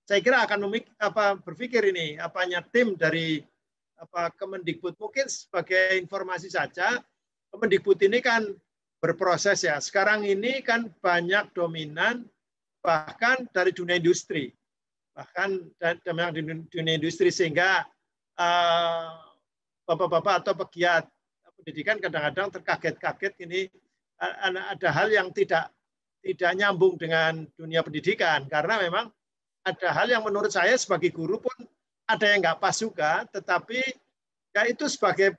saya kira akan berpikir ini, apanya tim dari Kemendikbud. Mungkin sebagai informasi saja, Kemendikbud ini kan berproses ya. Sekarang ini kan banyak dominan bahkan dari dunia industri. Bahkan dari dunia industri, sehingga bapak-bapak atau pegiat pendidikan kadang-kadang terkaget-kaget ini ada hal yang tidak nyambung dengan dunia pendidikan, karena memang ada hal yang menurut saya sebagai guru pun ada yang nggak pas juga, tetapi ya itu sebagai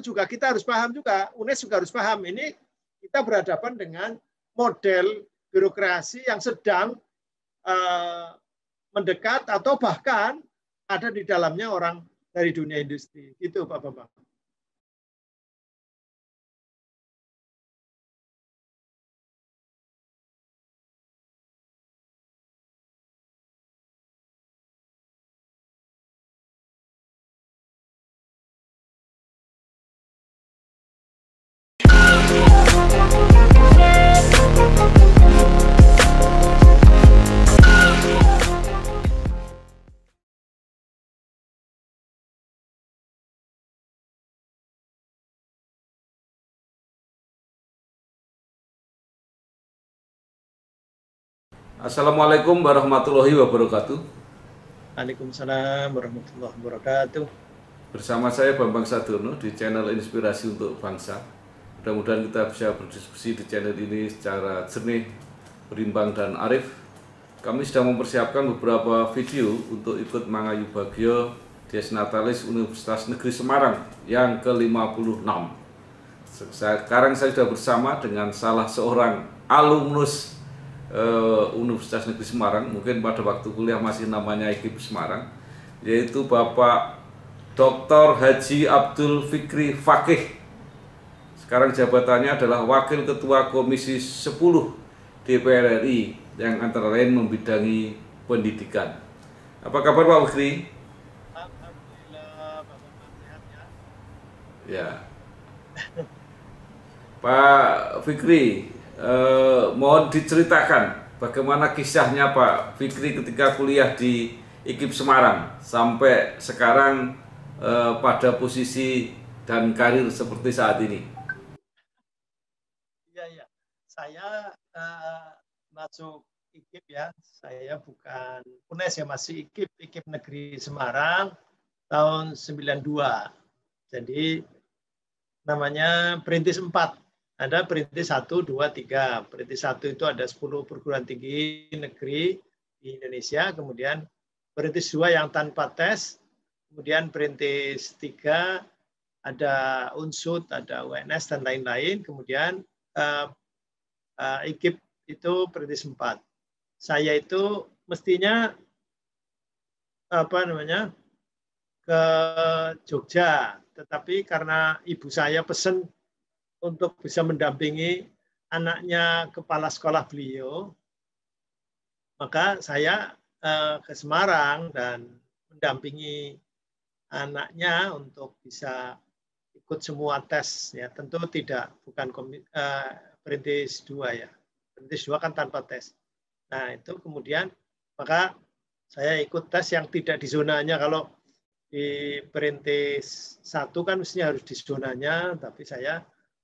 juga kita harus paham juga, UNES juga harus paham, ini kita berhadapan dengan model birokrasi yang sedang mendekat atau bahkan ada di dalamnya orang dari dunia industri. Gitu Pak Bambang. Assalamualaikum warahmatullahi wabarakatuh. Waalaikumsalam warahmatullahi wabarakatuh. Bersama saya Bambang Sadurno di channel Inspirasi untuk Bangsa. Mudah-mudahan kita bisa berdiskusi di channel ini secara jernih, berimbang, dan arif. Kami sedang mempersiapkan beberapa video untuk ikut Mangayu Bagio Dies Natalis Universitas Negeri Semarang yang ke-56. Sekarang saya sudah bersama dengan salah seorang alumnus Universitas Negeri Semarang, mungkin pada waktu kuliah masih namanya IKIP Semarang, yaitu Bapak Dr. Haji Abdul Fikri Fakih. Sekarang jabatannya adalah Wakil Ketua Komisi 10 DPR RI yang antara lain membidangi pendidikan. Apa kabar Pak Fikri? Alhamdulillah, Bapak sehat ya. Ya. Pak Fikri, mohon diceritakan bagaimana kisahnya Pak Fikri ketika kuliah di IKIP Semarang sampai sekarang pada posisi dan karir seperti saat ini. Iya. Saya masuk IKIP ya. Saya bukan UNES ya, masih IKIP Negeri Semarang tahun 92. Jadi namanya Perintis 4. Ada Perintis 1, 2, 3. Perintis 1 itu ada 10 perguruan tinggi negeri di Indonesia. Kemudian Perintis 2 yang tanpa tes. Kemudian Perintis 3 ada UNSUD, ada UNS, dan lain-lain. Kemudian IKIP itu Perintis 4. Saya itu mestinya ke Jogja. Tetapi karena ibu saya pesen untuk bisa mendampingi anaknya kepala sekolah beliau, maka saya ke Semarang dan mendampingi anaknya untuk bisa ikut semua tes. Ya, tentu bukan Perintis 2 ya. Perintis 2 kan tanpa tes. Nah, itu kemudian maka saya ikut tes yang tidak di zonanya. Kalau di Perintis 1 kan mestinya harus di zonanya, tapi saya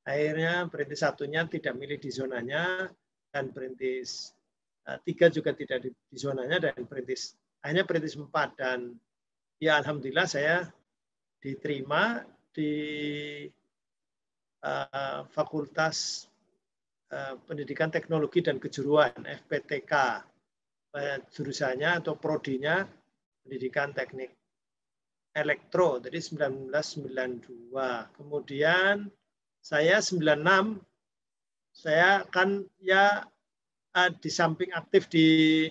akhirnya Perintis 1-nya tidak milih di zonanya, dan Perintis 3 juga tidak di zonanya, dan akhirnya Perintis 4. Dan ya alhamdulillah saya diterima di Fakultas Pendidikan Teknologi dan Kejuruan, FPTK. Jurusannya atau prodinya Pendidikan Teknik Elektro, jadi 1992. Kemudian saya 96, saya kan ya di samping aktif di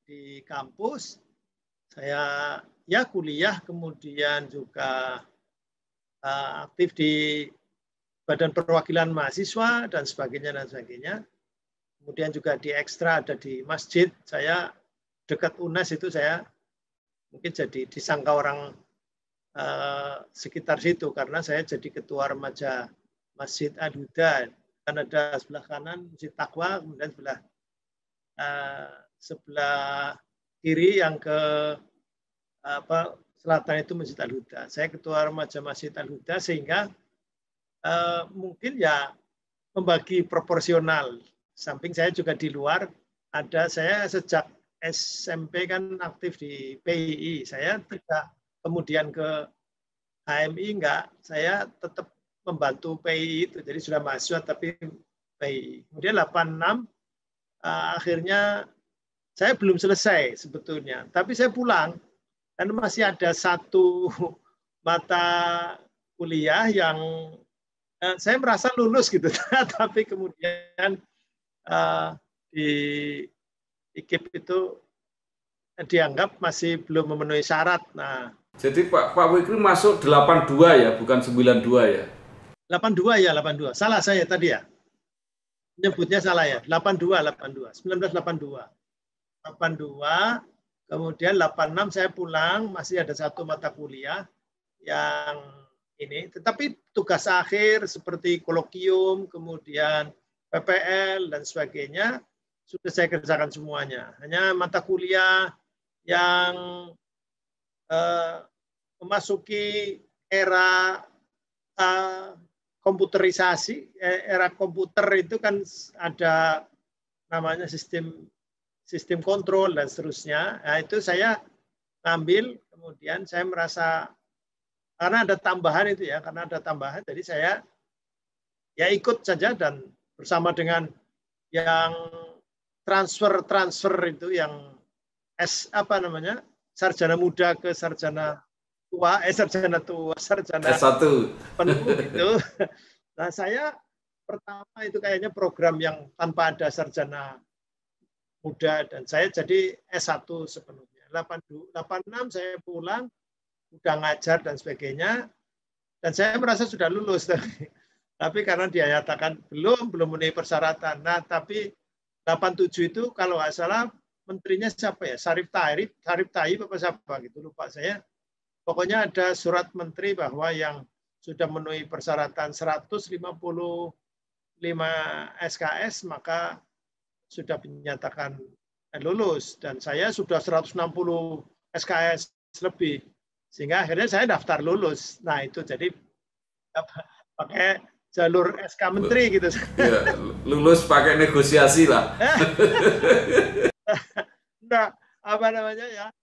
di kampus, saya ya kuliah, kemudian juga aktif di Badan Perwakilan Mahasiswa dan sebagainya. Kemudian juga di ekstra ada di masjid. Saya dekat UNES itu saya mungkin jadi disangka orang sekitar situ karena saya jadi ketua remaja Masjid Al-Huda. Kan ada sebelah kanan Masjid Taqwa, kemudian sebelah sebelah kiri yang ke selatan itu Masjid Al-Huda. Saya ketua remaja Masjid Al-Huda, sehingga mungkin ya membagi proporsional. Samping saya juga di luar, saya sejak SMP kan aktif di PII. Saya tidak kemudian ke HMI, enggak. Saya tetap membantu PII itu. Jadi sudah mahasiswa tapi PII. Kemudian 86 akhirnya saya belum selesai sebetulnya. Tapi saya pulang dan masih ada satu mata kuliah yang saya merasa lulus gitu. Tapi kemudian di IKIP itu dianggap masih belum memenuhi syarat. Nah, jadi Pak Wikri masuk 82 ya, bukan 92 ya? 82 ya, 82. Salah saya tadi ya. Nyebutnya salah ya. 1982. 82. Kemudian 86 saya pulang, masih ada satu mata kuliah yang ini. Tetapi tugas akhir seperti kolokium, kemudian PPL dan sebagainya sudah saya kerjakan semuanya. Hanya mata kuliah yang memasuki era komputerisasi, era komputer itu kan ada namanya sistem kontrol dan seterusnya. Nah, itu saya ngambil, kemudian saya merasa karena ada tambahan itu ya, karena ada tambahan, jadi saya ya ikut saja dan bersama dengan yang transfer itu yang sarjana muda ke sarjana tua, sarjana S1 penuh itu. Nah, saya pertama itu kayaknya program yang tanpa ada sarjana muda, dan saya jadi S1 sepenuhnya. 86 saya pulang, udah ngajar dan sebagainya, dan saya merasa sudah lulus. Tapi karena dia nyatakan belum memenuhi persyaratan. Nah, tapi 87 itu kalau nggak salah menterinya siapa ya? Syarif Taib apa siapa gitu, lupa saya. Pokoknya ada surat menteri bahwa yang sudah memenuhi persyaratan 155 SKS maka sudah dinyatakan lulus, dan saya sudah 160 SKS lebih, sehingga akhirnya saya daftar lulus. Nah, itu jadi pakai jalur SK Menteri gitu. Ya, lulus pakai negosiasi lah. Nah, apa namanya ya?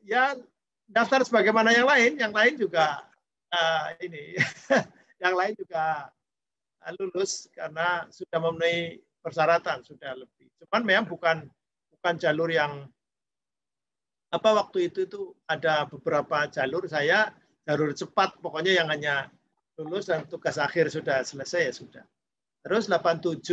Ya daftar sebagaimana yang lain juga yang lain juga lulus karena sudah memenuhi persyaratan, sudah lebih. Cuman memang bukan jalur yang waktu itu ada beberapa jalur, saya jalur cepat, pokoknya yang hanya lulus dan tugas akhir sudah selesai ya sudah. Terus 86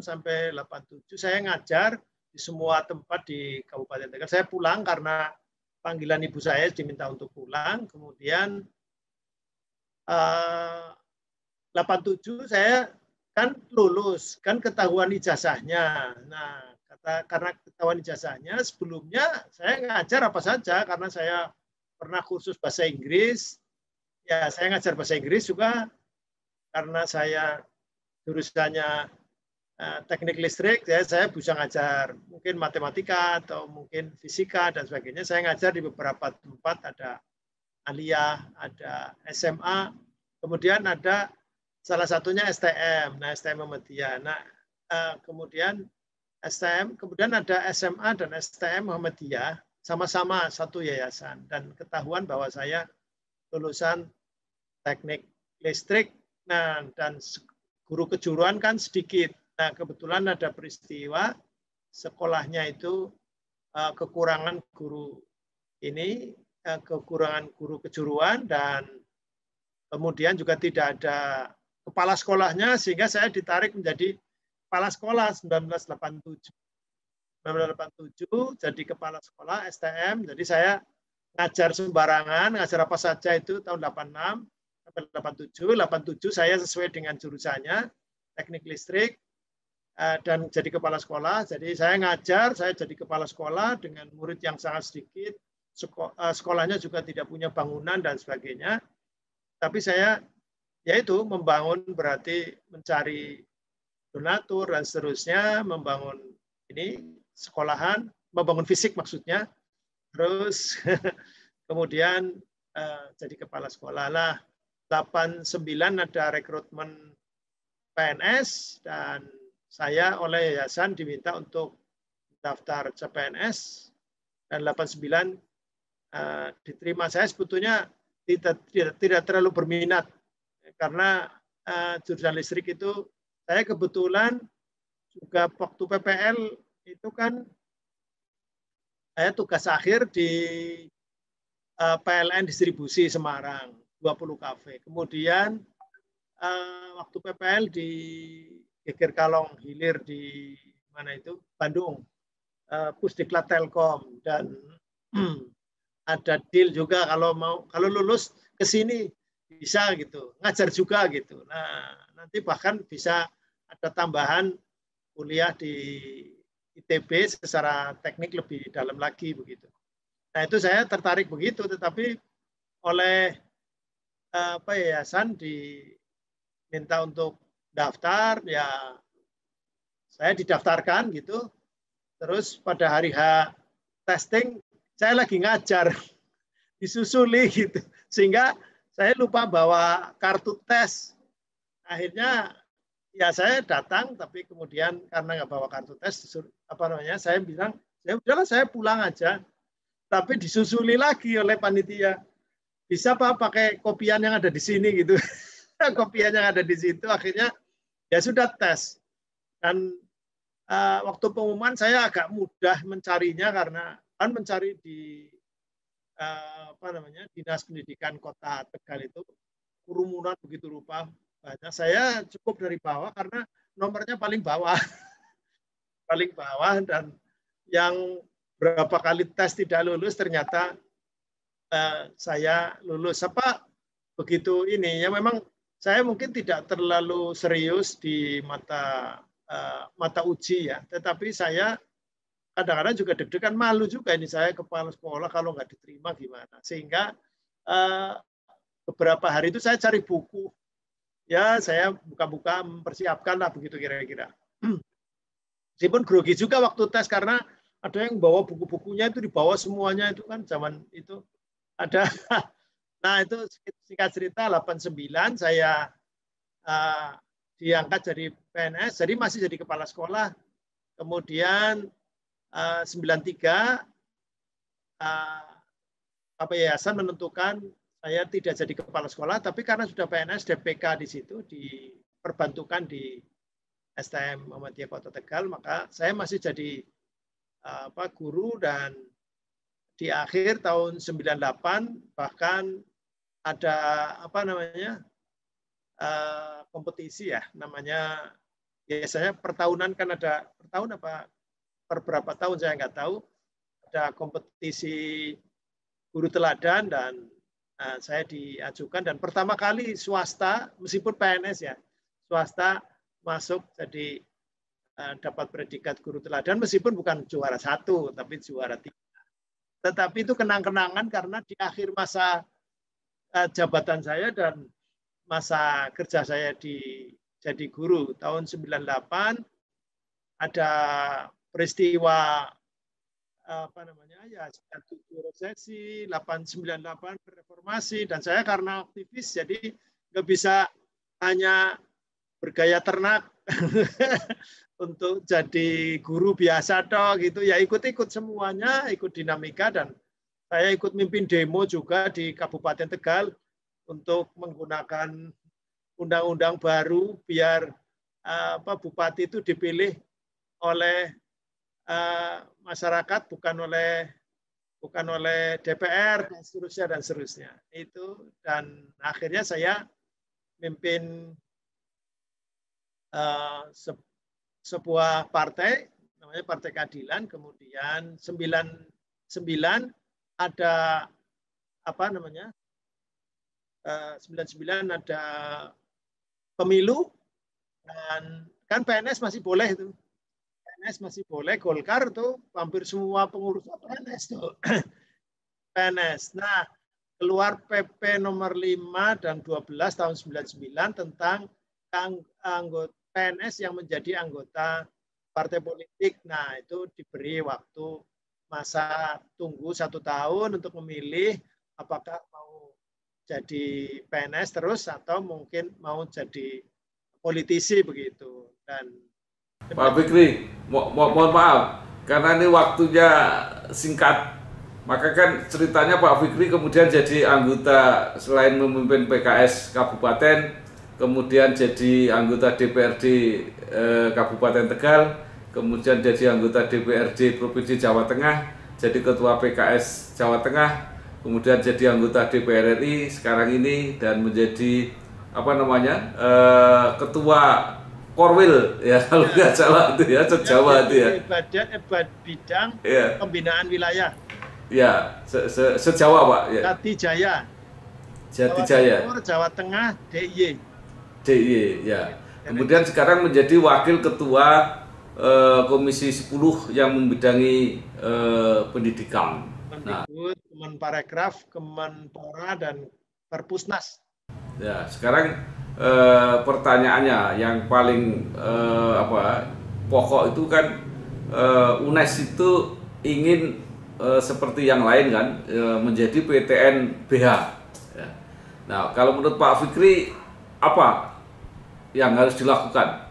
sampai 87 saya ngajar di semua tempat di Kabupaten Tegal. Saya pulang karena panggilan ibu saya diminta untuk pulang. Kemudian 87 saya kan lulus, kan ketahuan ijazahnya. Nah, karena ketahuan ijazahnya, sebelumnya saya ngajar apa saja karena saya pernah kursus bahasa Inggris. Ya, saya ngajar bahasa Inggris juga karena saya jurusannya teknik listrik, ya saya bisa ngajar mungkin matematika atau mungkin fisika dan sebagainya. Saya ngajar di beberapa tempat, ada aliyah, ada SMA, kemudian ada salah satunya STM, nah STM Muhammadiyah. Nah, kemudian STM, kemudian ada SMA dan STM Muhammadiyah, sama-sama satu yayasan, dan ketahuan bahwa saya lulusan teknik listrik. Nah, dan guru kejuruan kan sedikit. Nah, kebetulan ada peristiwa sekolahnya itu kekurangan guru kekurangan guru kejuruan, dan kemudian juga tidak ada kepala sekolahnya, sehingga saya ditarik menjadi kepala sekolah 1987. 1987 jadi kepala sekolah STM. Jadi saya ngajar sembarangan, ngajar apa saja itu tahun 86 sampai 87. 87 saya sesuai dengan jurusannya, teknik listrik, dan jadi kepala sekolah. Jadi saya ngajar, saya jadi kepala sekolah dengan murid yang sangat sedikit. Sekolahnya juga tidak punya bangunan dan sebagainya. Tapi saya yaitu membangun, berarti mencari donatur dan seterusnya, membangun ini sekolahan, membangun fisik maksudnya, terus kemudian jadi kepala sekolah lah. 89 ada rekrutmen PNS dan saya oleh yayasan diminta untuk daftar CPNS dan 89 diterima. Saya sebetulnya tidak terlalu berminat karena jurusan listrik itu saya kebetulan juga waktu PPL itu kan saya tugas akhir di PLN distribusi Semarang 20 kafe. Kemudian waktu PPL di Geger Kalong Hilir di mana itu Bandung, Pusdiklat Telkom dan ada deal juga kalau lulus ke sini bisa gitu, ngajar juga gitu. Nah, nanti bahkan bisa ada tambahan kuliah di ITB secara teknik lebih dalam lagi begitu. Nah, itu saya tertarik begitu, tetapi oleh yayasan diminta untuk daftar, ya saya didaftarkan gitu. Terus pada hari H testing, saya lagi ngajar, disusuli gitu. Sehingga saya lupa bawa kartu tes. Akhirnya ya saya datang, tapi kemudian karena nggak bawa kartu tes, saya bilang, ya udahlah saya pulang aja. Tapi disusuli lagi oleh panitia. Bisa Pak pakai kopian yang ada di sini gitu. Kopian yang ada di situ, akhirnya ya sudah tes. Dan waktu pengumuman saya agak mudah mencarinya karena kan mencari di Dinas Pendidikan Kota Tegal itu kerumunan begitu rupa banyak. Saya cukup dari bawah karena nomornya paling bawah. Paling bawah dan yang berapa kali tes tidak lulus ternyata saya lulus. Begitu ini ya memang saya mungkin tidak terlalu serius di mata uji ya, tetapi saya kadang-kadang juga deg-degan, malu juga ini saya kepala sekolah kalau nggak diterima gimana. Sehingga beberapa hari itu saya cari buku, ya saya buka-buka mempersiapkan lah begitu kira-kira. Meskipun grogi juga waktu tes karena ada yang bawa buku-bukunya itu dibawa semuanya itu kan zaman itu ada. Nah itu singkat cerita 89 saya diangkat jadi PNS, jadi masih jadi kepala sekolah. Kemudian 93 yayasan menentukan saya tidak jadi kepala sekolah, tapi karena sudah PNS DPK di situ diperbantukan di STM Muhammadiyah Kota Tegal, maka saya masih jadi guru dan di akhir tahun 98 bahkan ada kompetisi ya namanya, biasanya pertahunan kan ada per berapa tahun saya nggak tahu, ada kompetisi guru teladan dan saya diajukan dan pertama kali swasta meskipun PNS ya swasta masuk jadi dapat predikat guru teladan meskipun bukan juara 1 tapi juara 3. Tetapi itu kenang-kenangan karena di akhir masa jabatan saya dan masa kerja saya jadi guru tahun 98 ada peristiwa ya 97 resesi, 898 reformasi dan saya karena aktivis jadi nggak bisa hanya bergaya ternak untuk jadi guru biasa toh gitu ya, ikut-ikut semuanya, ikut dinamika dan saya ikut mimpin demo juga di Kabupaten Tegal untuk menggunakan undang-undang baru biar bupati itu dipilih oleh masyarakat bukan oleh DPR dan seterusnya itu. Dan akhirnya saya mimpin sebuah partai namanya Partai Keadilan, kemudian 99 ada 99 ada pemilu dan kan PNS masih boleh itu. PNS masih boleh, Golkar tuh hampir semua pengurus PNS tuh. PNS. Nah, keluar PP nomor 5 dan 12 tahun 99 tentang PNS yang menjadi anggota partai politik. Nah, itu diberi waktu masa tunggu 1 tahun untuk memilih apakah mau jadi PNS terus atau mungkin mau jadi politisi begitu. Dan Pak Fikri, mohon maaf, karena ini waktunya singkat, maka kan ceritanya Pak Fikri kemudian jadi anggota selain memimpin PKS Kabupaten, kemudian jadi anggota DPRD Kabupaten Tegal, kemudian jadi anggota DPRD Provinsi Jawa Tengah, jadi ketua PKS Jawa Tengah, kemudian jadi anggota DPR RI sekarang ini, dan menjadi ketua Korwil ya kalau nggak salah itu ya, se-Jawa itu ya. Bidang pembinaan wilayah. Ya, se-Jawa Pak. Ya. Jatijaya. Jatijaya. Jawa Timur, Jawa Tengah, DIY. DIY ya. Kemudian sekarang menjadi wakil ketua Komisi 10 yang membidangi pendidikan. Mendikbud, Kemenparekraf, Kemenpora dan Perpusnas. Ya, sekarang pertanyaannya yang paling pokok itu kan UNES itu ingin seperti yang lain kan menjadi PTN BH. Ya. Nah, kalau menurut Pak Fikri apa yang harus dilakukan?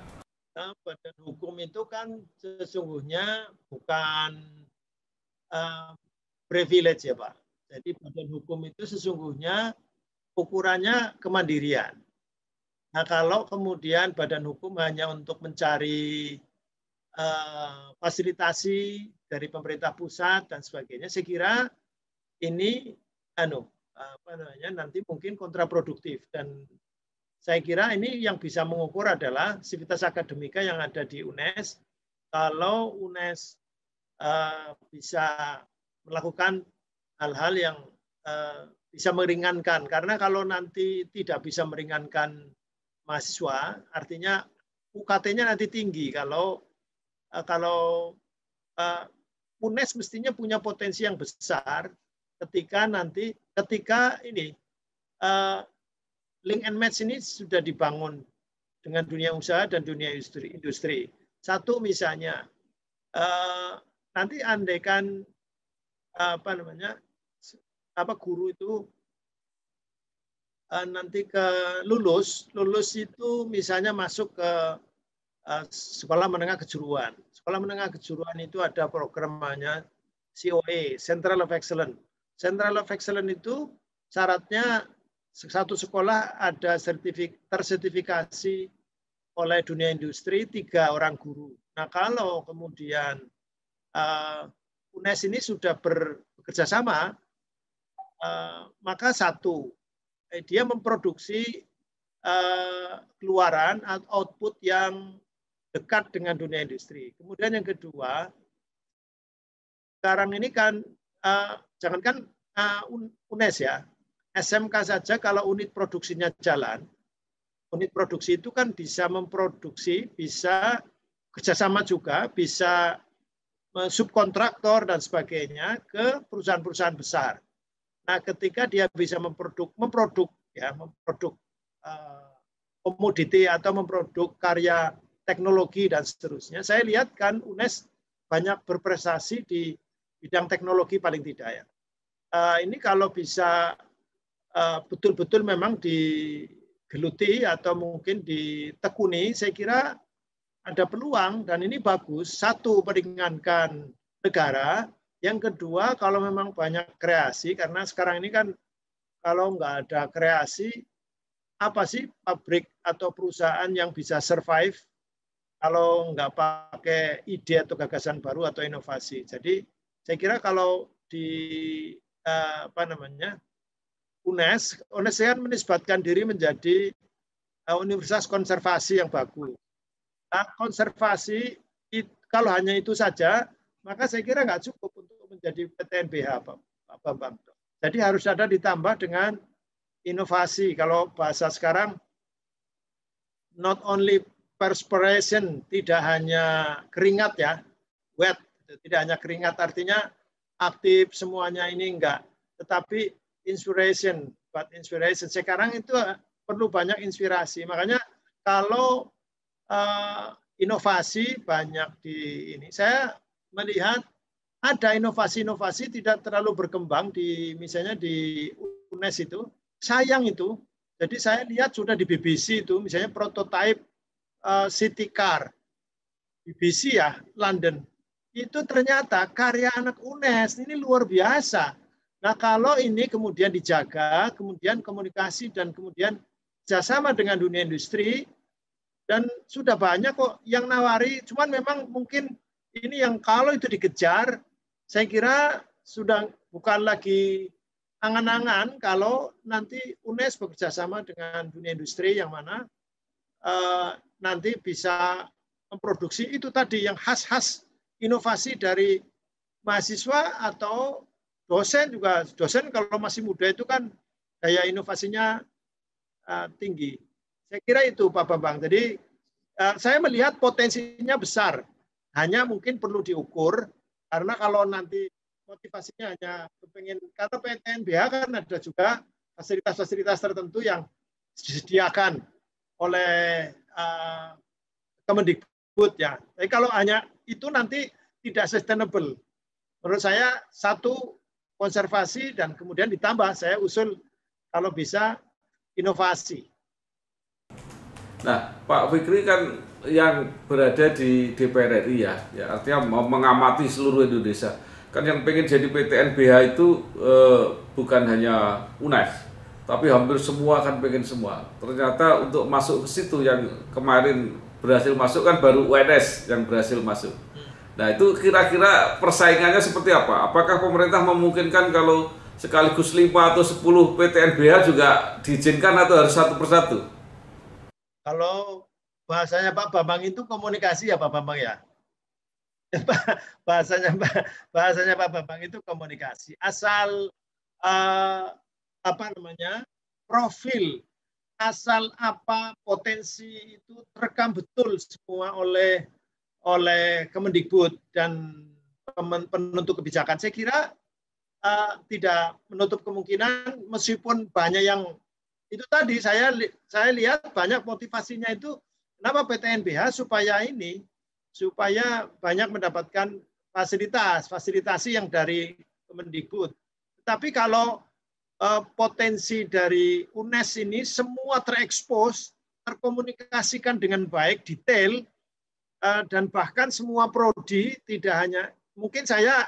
Nah, badan hukum itu kan sesungguhnya bukan privilege ya Pak. Jadi badan hukum itu sesungguhnya ukurannya kemandirian. Nah, kalau kemudian badan hukum hanya untuk mencari fasilitasi dari pemerintah pusat dan sebagainya, saya kira ini nanti mungkin kontraproduktif. Dan saya kira ini yang bisa mengukur adalah sivitas akademika yang ada di UNES. Kalau UNES bisa melakukan hal-hal yang bisa meringankan, karena kalau nanti tidak bisa meringankan mahasiswa, artinya UKT-nya nanti tinggi. Kalau UNES mestinya punya potensi yang besar ketika ini link and match ini sudah dibangun dengan dunia usaha dan dunia industri. Satu misalnya nanti andaikan guru itu nanti lulus itu misalnya masuk ke sekolah menengah kejuruan. Sekolah menengah kejuruan itu ada programnya COE, Central of Excellence. Central of Excellence itu syaratnya satu sekolah ada tersertifikasi oleh dunia industri 3 orang guru. Nah, kalau kemudian UNES ini sudah bekerja sama, maka satu, dia memproduksi keluaran atau output yang dekat dengan dunia industri. Kemudian yang kedua, sekarang ini kan jangankan UNES ya, SMK saja kalau unit produksinya jalan, unit produksi itu kan bisa memproduksi, bisa kerjasama juga, bisa subkontraktor dan sebagainya ke perusahaan-perusahaan besar. Nah, ketika dia bisa memproduk komoditi atau memproduk karya teknologi dan seterusnya, saya lihat kan UNES banyak berprestasi di bidang teknologi paling tidak ya. Ini kalau bisa betul-betul memang digeluti atau mungkin ditekuni, saya kira ada peluang dan ini bagus. Satu, meringankan negara. Yang kedua, kalau memang banyak kreasi, karena sekarang ini kan kalau nggak ada kreasi, apa sih pabrik atau perusahaan yang bisa survive kalau nggak pakai ide atau gagasan baru atau inovasi. Jadi saya kira kalau di UNES kan menisbatkan diri menjadi universitas konservasi yang bagus. Nah, konservasi kalau hanya itu saja, maka saya kira nggak cukup untuk menjadi PTNBH, Pak Bambang. Jadi harus ada ditambah dengan inovasi. Kalau bahasa sekarang, not only perspiration, tidak hanya keringat ya, wet, tidak hanya keringat artinya aktif semuanya ini enggak, tetapi inspiration, but inspiration. Sekarang itu perlu banyak inspirasi. Makanya kalau inovasi banyak di ini. Saya melihat ada inovasi-inovasi tidak terlalu berkembang di misalnya di UNES itu. Sayang itu. Jadi saya lihat sudah di BBC itu misalnya prototipe city car. BBC ya, London. Itu ternyata karya anak UNES, ini luar biasa. Nah, kalau ini kemudian dijaga, kemudian komunikasi dan kemudian kerjasama dengan dunia industri, dan sudah banyak kok yang nawari, cuman memang mungkin ini yang kalau itu dikejar, saya kira sudah bukan lagi angan-angan kalau nanti UNES bekerja sama dengan dunia industri yang mana nanti bisa memproduksi itu tadi yang khas-khas inovasi dari mahasiswa atau dosen juga. Dosen kalau masih muda itu kan daya inovasinya tinggi. Saya kira itu Pak Bambang. Jadi saya melihat potensinya besar. Hanya mungkin perlu diukur karena kalau nanti motivasinya hanya kepengen, karena PTNBH kan ada juga fasilitas-fasilitas tertentu yang disediakan oleh Kemendikbud ya. Tapi kalau hanya itu nanti tidak sustainable. Menurut saya satu konservasi dan kemudian ditambah saya usul kalau bisa inovasi. Nah, Pak Fikri kan yang berada di DPR RI ya artinya mengamati seluruh Indonesia. Kan yang pengen jadi PTNBH itu bukan hanya UNES, tapi hampir semua kan pengen semua. Ternyata untuk masuk ke situ yang kemarin berhasil masuk kan baru UNS yang berhasil masuk. Nah itu kira-kira persaingannya seperti apa? Apakah pemerintah memungkinkan kalau sekaligus 5 atau 10 PTNBH juga diizinkan atau harus satu persatu? Kalau bahasanya Pak Bambang itu komunikasi ya Pak Bambang ya. bahasanya Pak Bambang itu komunikasi. Asal profil, asal apa potensi itu terekam betul semua oleh Kemendikbud dan penentu kebijakan. Saya kira tidak menutup kemungkinan meskipun banyak yang itu tadi saya lihat banyak motivasinya itu kenapa PTNBH supaya banyak mendapatkan fasilitasi yang dari Kemendikbud. Tapi kalau potensi dari UNES ini semua terekspos, terkomunikasikan dengan baik, detail, dan bahkan semua prodi tidak hanya mungkin saya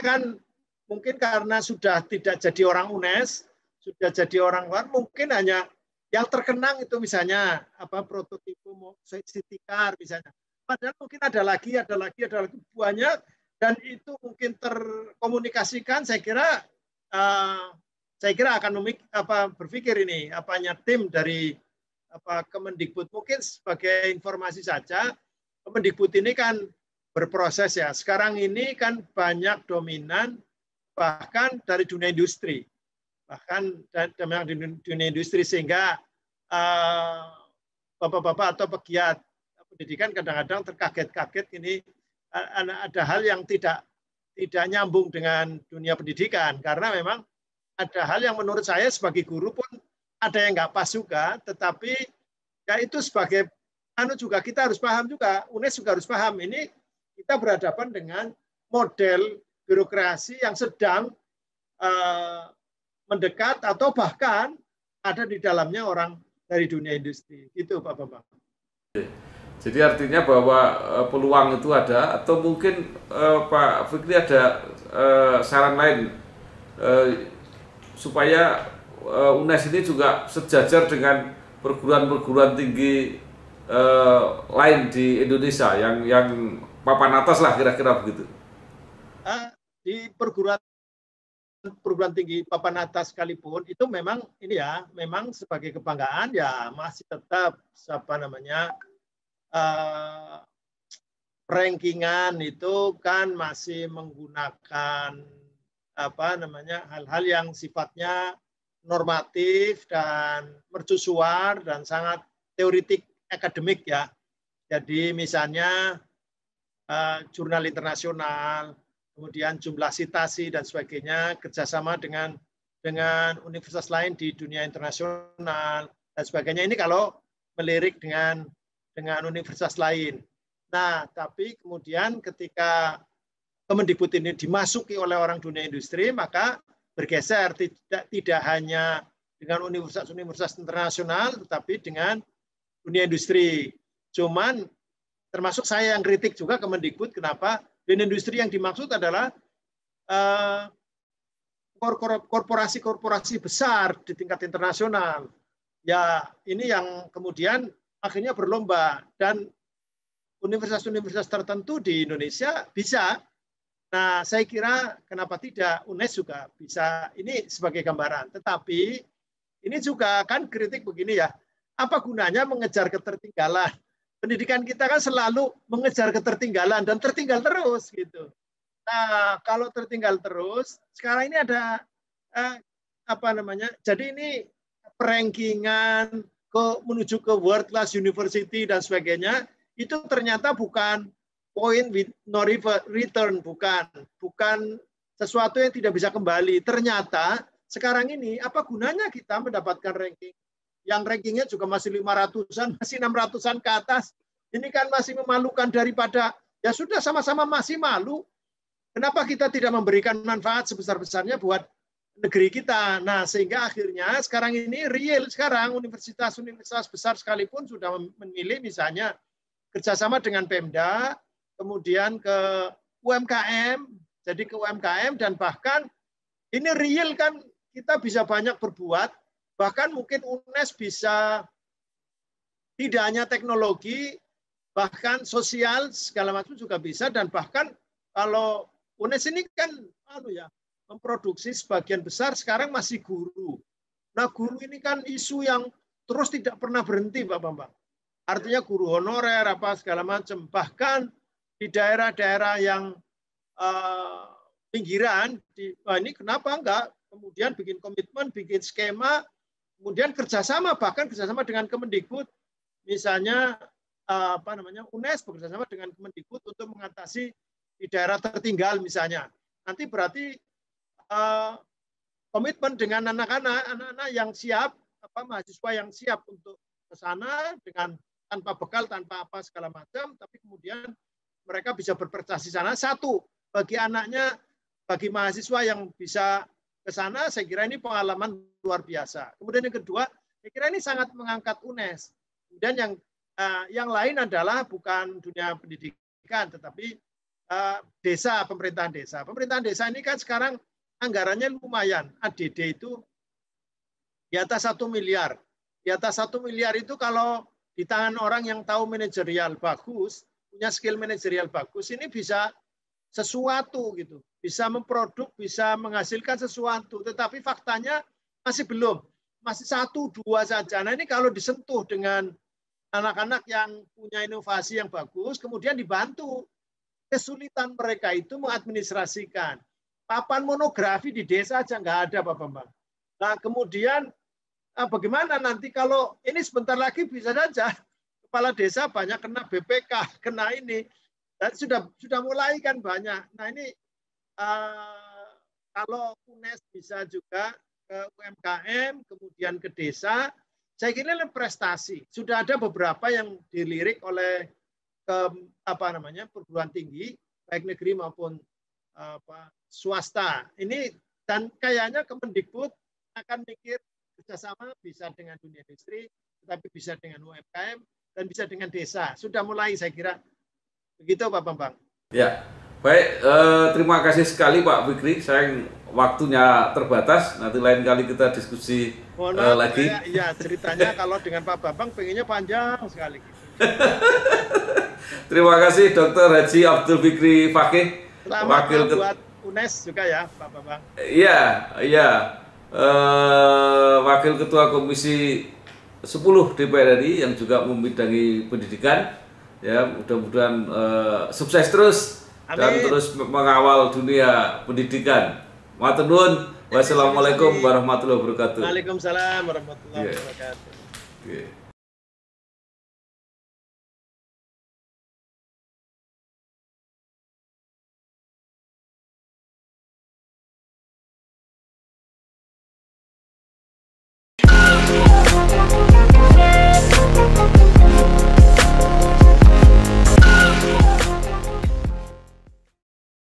kan mungkin karena sudah tidak jadi orang UNES, sudah jadi orang luar, mungkin hanya yang terkenang itu misalnya prototipe city car misalnya. Padahal mungkin ada lagi banyak dan itu mungkin terkomunikasikan. Saya kira akan berpikir ini tim dari Kemendikbud. Mungkin sebagai informasi saja, Kemendikbud ini kan berproses ya. Sekarang ini kan banyak dominan bahkan dari dunia industri. Bahkan dari dunia industri sehingga bapak-bapak atau pegiat pendidikan kadang-kadang terkaget-kaget ini ada hal yang tidak nyambung dengan dunia pendidikan karena memang ada hal yang menurut saya sebagai guru pun ada yang nggak pas juga, tetapi ya itu sebagai juga kita harus paham juga, UNES juga harus paham ini kita berhadapan dengan model birokrasi yang sedang mendekat atau bahkan ada di dalamnya orang dari dunia industri. Itu Pak Bambang. Jadi artinya bahwa peluang itu ada atau mungkin Pak Fikri ada saran lain supaya UNES ini juga sejajar dengan perguruan-perguruan tinggi lain di Indonesia yang papan atas lah kira-kira begitu. Di perguruan tinggi papan atas sekalipun itu memang ini ya memang sebagai kebanggaan ya masih tetap rankingan itu kan masih menggunakan hal-hal yang sifatnya normatif dan mercusuar dan sangat teoritik akademik ya. Jadi misalnya jurnal internasional, kemudian jumlah sitasi dan sebagainya, kerjasama dengan universitas lain di dunia internasional dan sebagainya. Ini kalau melirik dengan dengan universitas lain. Nah, tapi kemudian ketika Kemendikbud ini dimasuki oleh orang dunia industri, maka bergeser tidak hanya dengan universitas-universitas internasional, tetapi dengan dunia industri. Cuman termasuk saya yang kritik juga Kemendikbud, kenapa dunia industri yang dimaksud adalah korporasi-korporasi besar di tingkat internasional. Ya, ini yang kemudian akhirnya berlomba, dan universitas-universitas tertentu di Indonesia bisa. Nah, saya kira kenapa tidak, UNES juga bisa, ini sebagai gambaran. Tetapi ini juga kan kritik begini ya, apa gunanya mengejar ketertinggalan? Pendidikan kita kan selalu mengejar ketertinggalan dan tertinggal terus gitu. Nah, kalau tertinggal terus, sekarang ini ada jadi ini rankingan menuju ke world class university dan sebagainya, itu ternyata bukan point with no return, bukan sesuatu yang tidak bisa kembali. Ternyata sekarang ini apa gunanya kita mendapatkan ranking yang rankingnya juga masih 500-an, masih 600-an ke atas. Ini kan masih memalukan daripada, ya sudah sama-sama masih malu. Kenapa kita tidak memberikan manfaat sebesar-besarnya buat negeri kita? Nah, sehingga akhirnya sekarang ini real, sekarang universitas-universitas besar sekalipun sudah memilih misalnya kerjasama dengan Pemda, kemudian ke UMKM, jadi ke UMKM, dan bahkan ini real kan kita bisa banyak berbuat, bahkan mungkin UNES bisa tidak hanya teknologi, bahkan sosial segala macam juga bisa, dan bahkan kalau UNES ini kan memproduksi sebagian besar sekarang masih guru. Nah, guru ini kan isu yang terus tidak pernah berhenti, Pak Bambang. Artinya guru honorer apa segala macam, bahkan di daerah-daerah yang pinggiran, ini kenapa enggak kemudian bikin komitmen, bikin skema, kemudian kerjasama, bahkan kerjasama dengan Kemendikbud, misalnya UNES bekerjasama dengan Kemendikbud untuk mengatasi di daerah tertinggal misalnya. Nanti berarti komitmen dengan anak-anak yang siap, mahasiswa yang siap untuk ke sana dengan tanpa bekal, tanpa apa segala macam, tapi kemudian mereka bisa berprestasi sana. Satu, bagi anaknya, bagi mahasiswa yang bisa ke sana, saya kira ini pengalaman luar biasa. Kemudian yang kedua, saya kira ini sangat mengangkat UNES. Kemudian yang lain adalah bukan dunia pendidikan, tetapi desa, pemerintahan desa. Pemerintahan desa ini kan sekarang anggarannya lumayan. ADD itu di atas 1 miliar. Di atas 1 miliar itu kalau di tangan orang yang tahu manajerial bagus, punya skill manajerial bagus, ini bisa sesuatu gitu, bisa memproduk, bisa menghasilkan sesuatu. Tetapi faktanya masih belum, masih 1-2 saja. Nah, ini kalau disentuh dengan anak-anak yang punya inovasi yang bagus, kemudian dibantu, kesulitan mereka itu mengadministrasikan. Papan monografi di desa aja nggak ada, Pak Bambang. Nah, kemudian bagaimana nanti kalau ini sebentar lagi bisa saja kepala desa banyak kena BPK, kena ini, dan sudah mulai kan banyak. Nah, ini kalau UNES bisa juga ke UMKM, kemudian ke desa, saya kira ini prestasi. Sudah ada beberapa yang dilirik oleh perguruan tinggi, baik negeri maupun swasta. Ini dan kayaknya Kemendikbud akan mikir kerjasama bisa dengan dunia industri, tetapi bisa dengan UMKM, dan bisa dengan desa. Sudah mulai saya kira. Begitu Pak Bambang. Ya, baik. Terima kasih sekali Pak Fikri. Sayang waktunya terbatas. Nanti lain kali kita diskusi lagi. Iya, ceritanya kalau dengan Pak Bambang pengennya panjang sekali. Terima kasih Dr. Haji Abdul Fikri Fakih. Selamat buat UNES juga ya Pak Bambang. Iya. Wakil Ketua Komisi 10 DPR RI yang juga membidangi pendidikan, ya mudah-mudahan sukses terus. Amin. Dan terus mengawal dunia pendidikan. Matur nuwun. Wassalamualaikum warahmatullahi wabarakatuh. Waalaikumsalam warahmatullahi wabarakatuh.